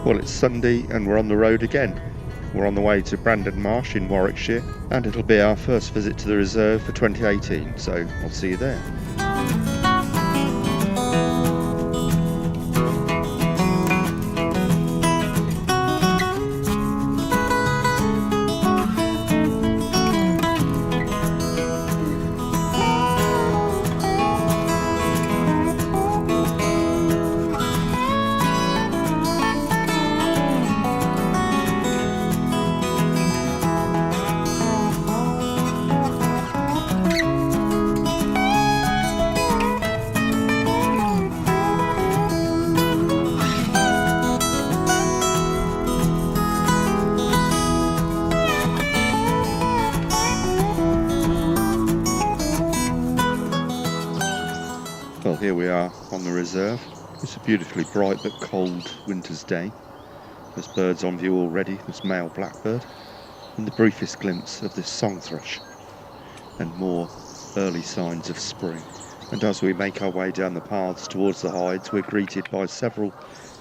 Well, it's Sunday and we're on the road again. We're on the way to Brandon Marsh in Warwickshire, and it'll be our first visit to the reserve for 2018, so I'll see you there. Well, here we are on the reserve. It's a beautifully bright but cold winter's day. There's birds on view already, this male blackbird, and the briefest glimpse of this song thrush, and more early signs of spring. And as we make our way down the paths towards the hides, we're greeted by several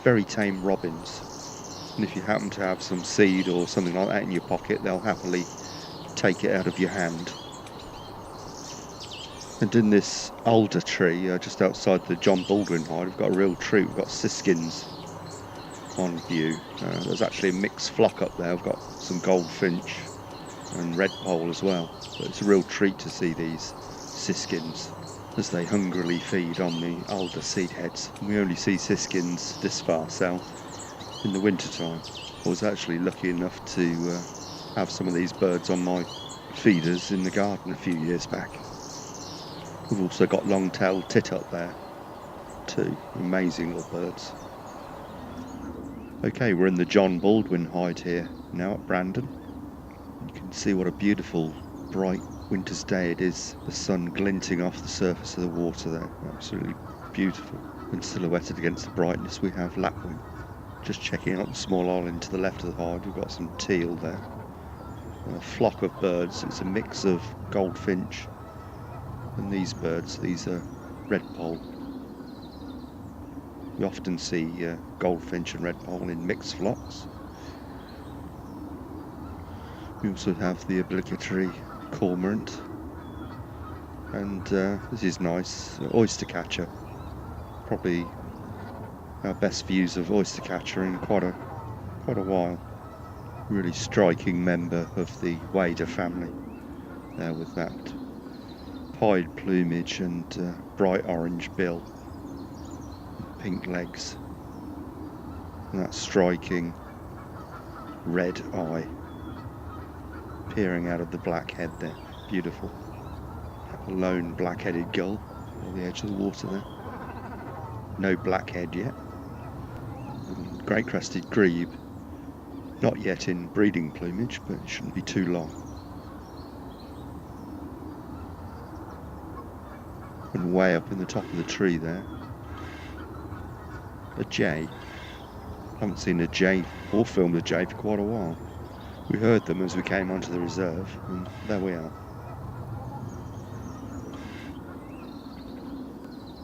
very tame robins. And if you happen to have some seed or something like that in your pocket, they'll happily take it out of your hand. And in this alder tree, just outside the John Baldwin hide, we've got a real treat. We've got siskins on view. There's actually a mixed flock up there. We've got some goldfinch and redpoll as well. But it's a real treat to see these siskins as they hungrily feed on the alder seed heads. And we only see siskins this far south in the winter time. I was actually lucky enough to have some of these birds on my feeders in the garden a few years back. We've also got long-tailed tit up there too, amazing little birds. Okay, we're in the John Baldwin hide here now at Brandon. You can see what a beautiful bright winter's day it is, the sun glinting off the surface of the water there, absolutely beautiful. And silhouetted against the brightness we have lapwing. Just checking out the small island to the left of the hide, we've got some teal there. A flock of birds, it's a mix of goldfinch and these birds. These are redpoll. We often see goldfinch and redpoll in mixed flocks. We also have the obligatory cormorant, and this is nice, oyster catcher. Probably our best views of oyster catcher in quite a while. Really striking member of the wader family there with that pied plumage and bright orange bill, pink legs, and that striking red eye peering out of the black head there. Beautiful. A lone black-headed gull on the edge of the water there. No blackhead yet. And great crested grebe, not yet in breeding plumage, but it shouldn't be too long. And way up in the top of the tree there, a jay. Haven't seen a jay or filmed a jay for quite a while. We heard them as we came onto the reserve, and there we are.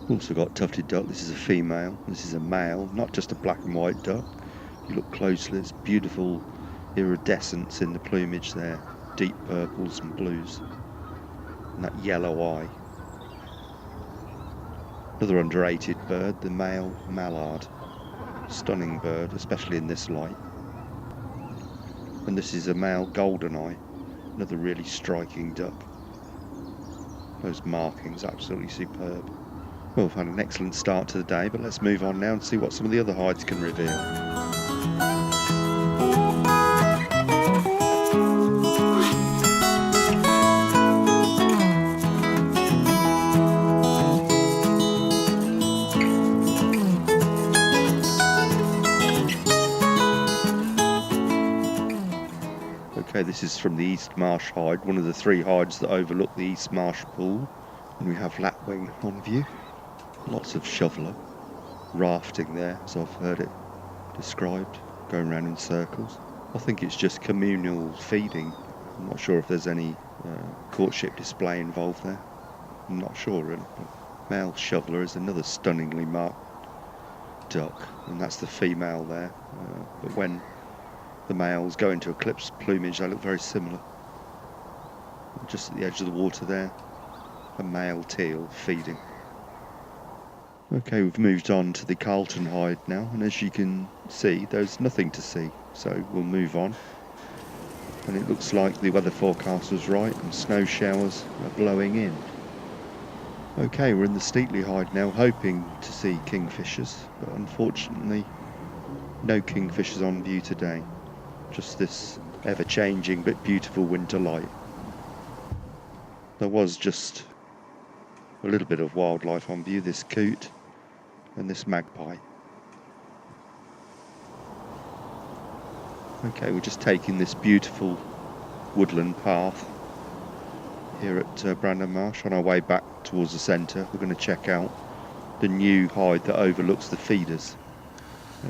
Also got tufted duck. This is a female, this is a male, not just a black and white duck. You look closely, it's beautiful iridescence in the plumage there, deep purples and blues, and that yellow eye. Another underrated bird, the male mallard. Stunning bird, especially in this light. And this is a male goldeneye, another really striking duck. Those markings absolutely superb. Well, we've had an excellent start to the day, but let's move on now and see what some of the other hides can reveal. Okay, this is from the East Marsh hide, one of the three hides that overlook the East Marsh pool. And we have lapwing on view. Lots of shoveler, rafting there, as I've heard it described, going around in circles. I think it's just communal feeding. I'm not sure if there's any courtship display involved there. I'm not sure really. But male shoveler is another stunningly marked duck, and that's the female there. But when the males go into eclipse plumage, they look very similar. Just at the edge of the water there, a male teal feeding. Okay, we've moved on to the Carlton hide now, and as you can see, there's nothing to see, so we'll move on. And it looks like the weather forecast was right, and snow showers are blowing in. Okay, we're in the Steatley hide now, hoping to see kingfishers, but unfortunately no kingfishers on view today. Just this ever-changing but beautiful winter light. There was just a little bit of wildlife on view, this coot and this magpie. Okay, we're just taking this beautiful woodland path here at Brandon Marsh. On our way back towards the centre, we're going to check out the new hide that overlooks the feeders.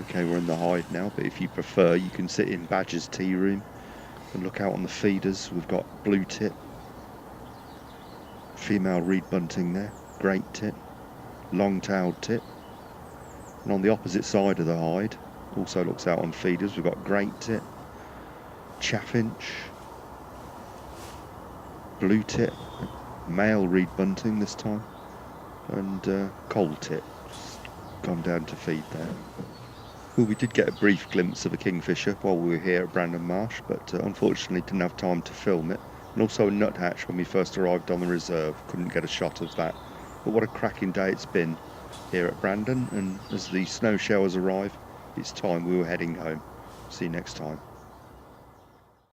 Okay, we're in the hide now, but if you prefer, you can sit in Badger's tea room and look out on the feeders. We've got blue tit, female reed bunting there, great tit, long-tailed tit. And on the opposite side of the hide, also looks out on feeders, we've got great tit, chaffinch, blue tit, male reed bunting this time, and coal tit, just gone down to feed there. Well, we did get a brief glimpse of a kingfisher while we were here at Brandon Marsh, but unfortunately didn't have time to film it. And also a nuthatch when we first arrived on the reserve, couldn't get a shot of that. But what a cracking day it's been here at Brandon, and as the snow showers arrive, it's time we were heading home. See you next time.